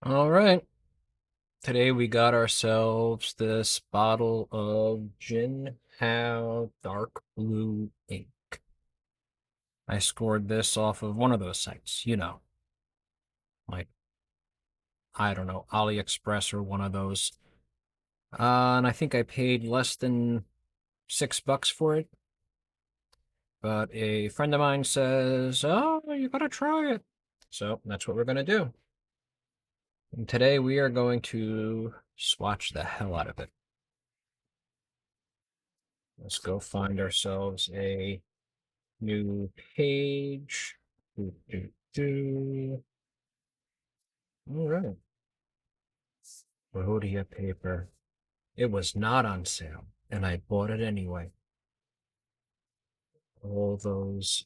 All right. Today we got ourselves this bottle of Jinhao dark blue ink. I scored this off of one of those sites, like, I don't know, AliExpress or one of those. And I think I paid less than $6 for it. But a friend of mine says, "Oh, you gotta try it." So that's what we're gonna do. And today we are going to swatch the hell out of it. Let's go find ourselves a new page. Do, do, do. All right. Rhodia paper. It was not on sale, and I bought it anyway. All those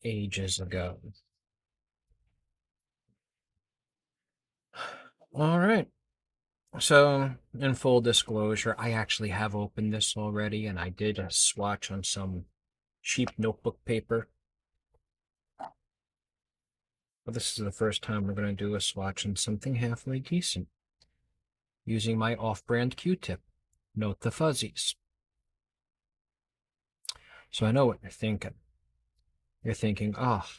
ages ago. All right. So, in full disclosure, I actually have opened this already, and I did a swatch on some cheap notebook paper. But this is the first time we're going to do a swatch on something halfway decent, using my off-brand Q-tip. Note the fuzzies. So I know what you're thinking. You're thinking, oh,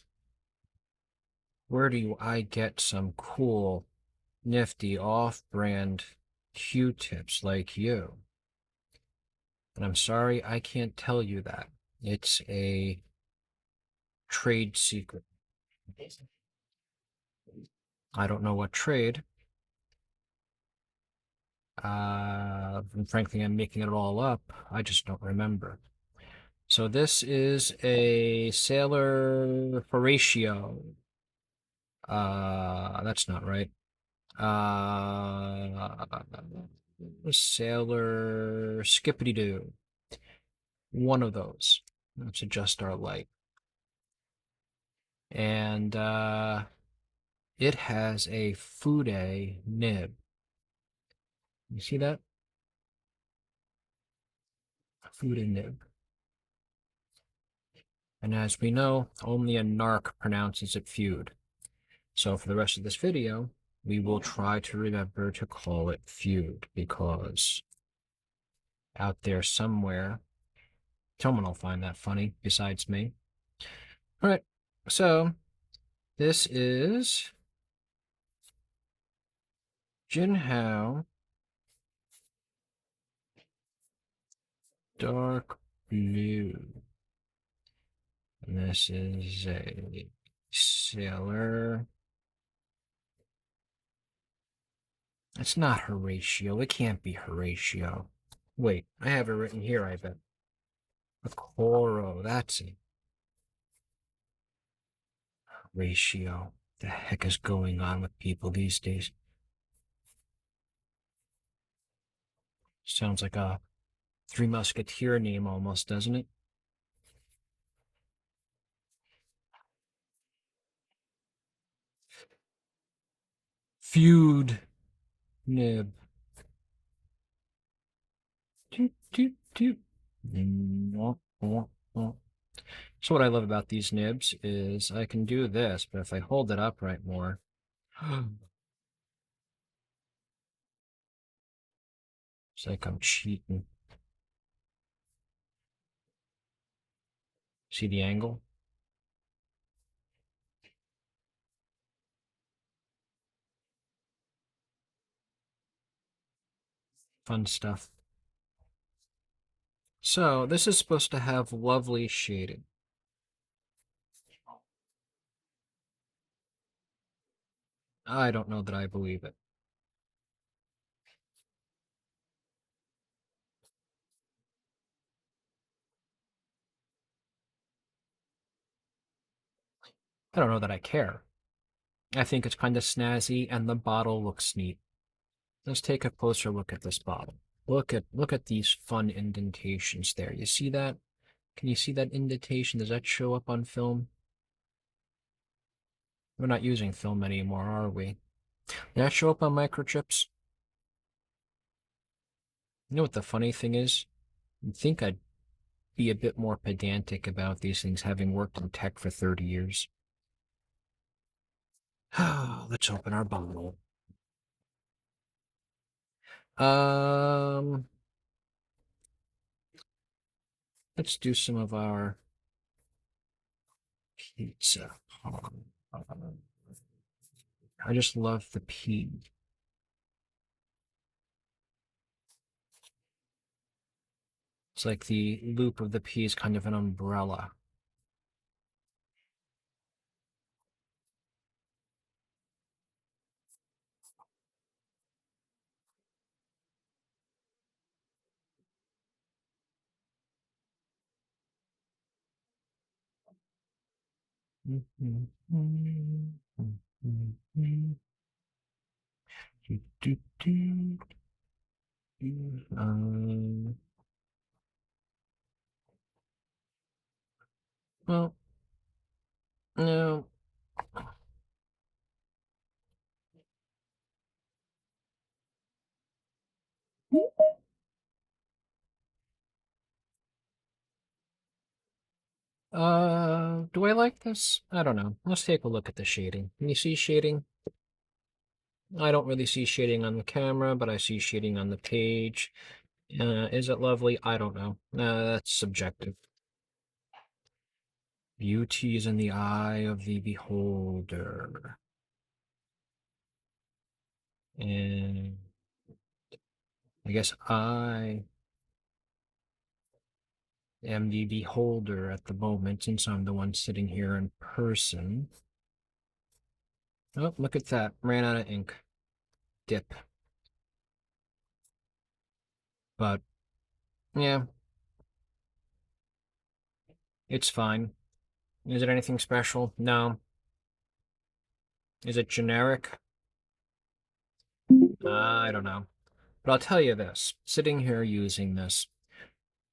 where do I get some cool, nifty, off-brand Q-tips like you? And I'm sorry, I can't tell you that. It's a trade secret. I don't know what trade. And frankly, I'm making it all up. I just don't remember. So this is a Sailor Horatio. That's not right. Sailor Skippity Doo. One of those. Let's adjust our light. And it has a Fude nib. You see that? Fude nib. And as we know, only a narc pronounces it feud. So for the rest of this video, we will try to remember to call it feud, because out there somewhere, someone will find that funny besides me. All right, so this is Jinhao dark blue. And this is a Sailor. It's not Horatio. It can't be Horatio. Wait, I have it written here, I bet. A Coro, that's it. Horatio. The heck is going on with people these days? Sounds like a Three Musketeer name almost, doesn't it? Feud nib. Doot, doot, doot. So what I love about these nibs is I can do this, but if I hold it upright more, it's like I'm cheating. See the angle? Fun stuff. So this is supposed to have lovely shading. I don't know that I believe it. I don't know that I care. I think it's kind of snazzy and the bottle looks neat. Let's take a closer look at this bottle. Look at these fun indentations there. You see that? Can you see that indentation? Does that show up on film? We're not using film anymore, are we? Did that show up on microchips? You know what the funny thing is? You'd think I'd be a bit more pedantic about these things, having worked in tech for 30 years. Let's open our bottle. Um, let's do some of our pizza. I just love the pea. It's like the loop of the pea is kind of an umbrella. Um, well, no. Do I like this? I don't know. Let's take a look at the shading. Can you see shading? I don't really see shading on the camera, but I see shading on the page. Is it lovely? I don't know. That's subjective. Beauty is in the eye of the beholder. And I guess I am the beholder at the moment since I'm the one sitting here in person. Oh, look at that. Ran out of ink. Dip. But, yeah, it's fine. Is it anything special? No. Is it generic? I don't know. But I'll tell you this. Sitting here using this,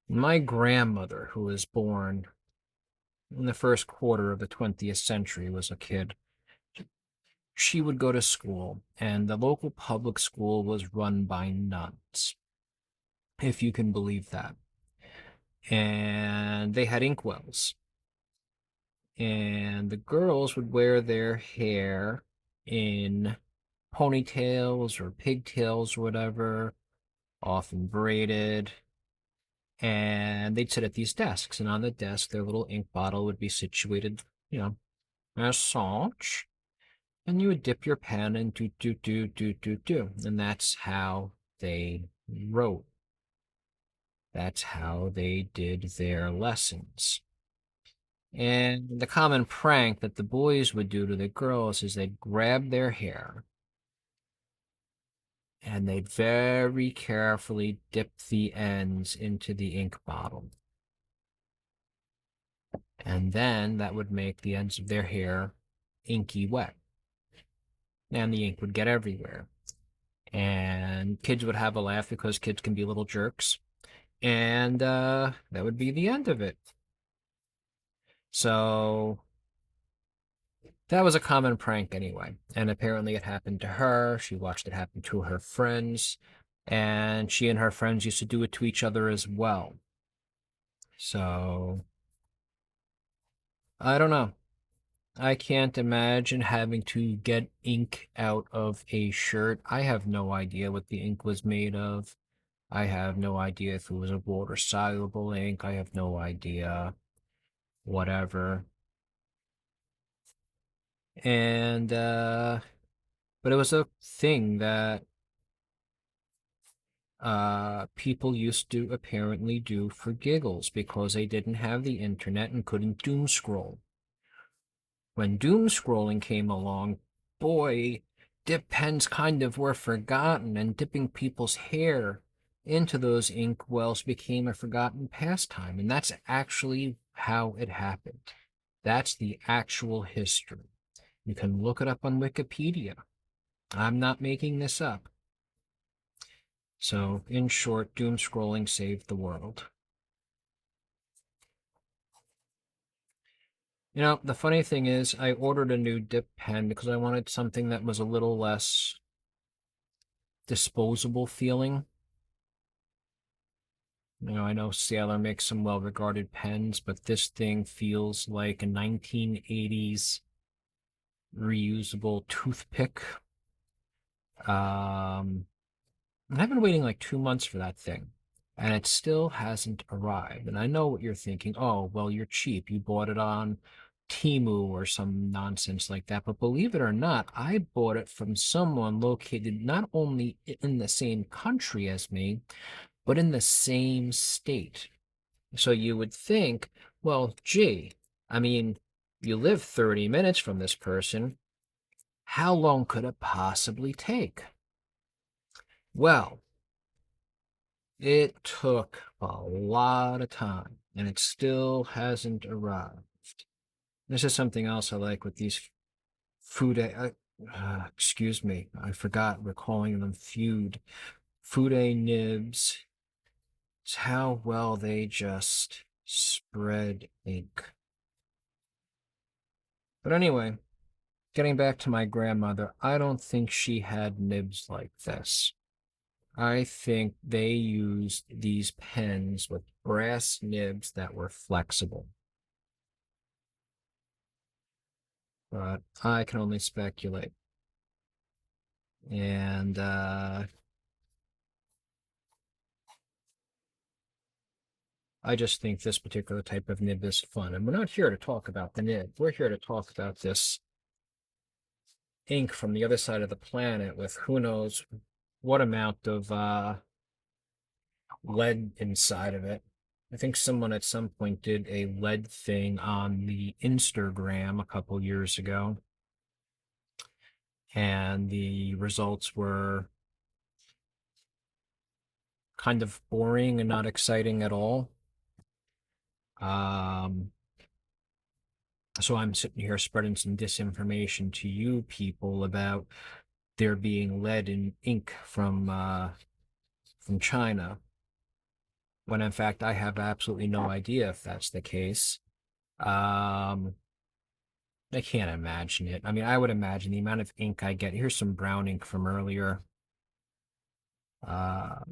my grandmother, who was born in the first quarter of the 20th century, was a kid. She would go to school, and the local public school was run by nuns, if you can believe that. And they had inkwells. And the girls would wear their hair in ponytails or pigtails or whatever, often braided. And they'd sit at these desks, and on the desk, their little ink bottle would be situated, as such. And you would dip your pen and do. And that's how they wrote. That's how they did their lessons. And the common prank that the boys would do to the girls is they'd grab their hair and they'd very carefully dip the ends into the ink bottle. And then that would make the ends of their hair inky wet. And the ink would get everywhere. And kids would have a laugh because kids can be little jerks. And that would be the end of it. So that was a common prank anyway. And apparently it happened to her. She watched it happen to her friends. And she and her friends used to do it to each other as well. So I don't know. I can't imagine having to get ink out of a shirt. I have no idea what the ink was made of. I have no idea if it was a water soluble ink. I have no idea. Whatever. And but it was a thing that people used to apparently do for giggles because they didn't have the internet and couldn't doom scroll. When doom scrolling came along, boy, dip pens kind of were forgotten, and dipping people's hair into those ink wells became a forgotten pastime. And that's actually how it happened. That's the actual history. You can look it up on Wikipedia. I'm not making this up. So, in short, doom scrolling saved the world. The funny thing is, I ordered a new dip pen because I wanted something that was a little less disposable feeling. I know Sailor makes some well-regarded pens, but this thing feels like a 1980s reusable toothpick. I've been waiting like 2 months for that thing, and it still hasn't arrived. And I know what you're thinking. Oh, well, you're cheap. You bought it on Temu or some nonsense like that. But believe it or not, I bought it from someone located not only in the same country as me, but in the same state. So you would think, well, gee, I mean, you live 30 minutes from this person. How long could it possibly take? Well, it took a lot of time, and it still hasn't arrived. This is something else I like with these food. Excuse me, I forgot we're calling them food nibs. It's how well they just spread ink. But anyway, getting back to my grandmother, I don't think she had nibs like this. I think they used these pens with brass nibs that were flexible. But I can only speculate. And I just think this particular type of nib is fun. And we're not here to talk about the nib. We're here to talk about this ink from the other side of the planet with who knows what amount of lead inside of it. I think someone at some point did a lead thing on the Instagram a couple years ago, and the results were kind of boring and not exciting at all. So I'm sitting here spreading some disinformation to you people about there being lead in ink from China, when in fact I have absolutely no idea if that's the case. Um, I can't imagine it. I mean, I would imagine the amount of ink I get. Here's some brown ink from earlier. A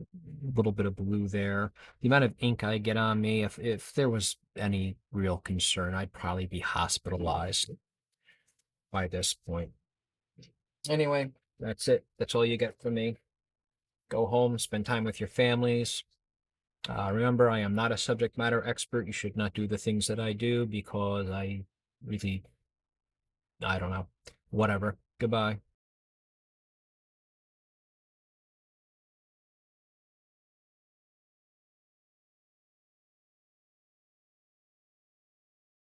little bit of blue there. The amount of ink I get on me, if there was any real concern, I'd probably be hospitalized by this point. Anyway, that's it. That's all you get from me. Go home, spend time with your families. Remember, I am not a subject matter expert. You should not do the things that I do because I really, I don't know. Whatever. Goodbye.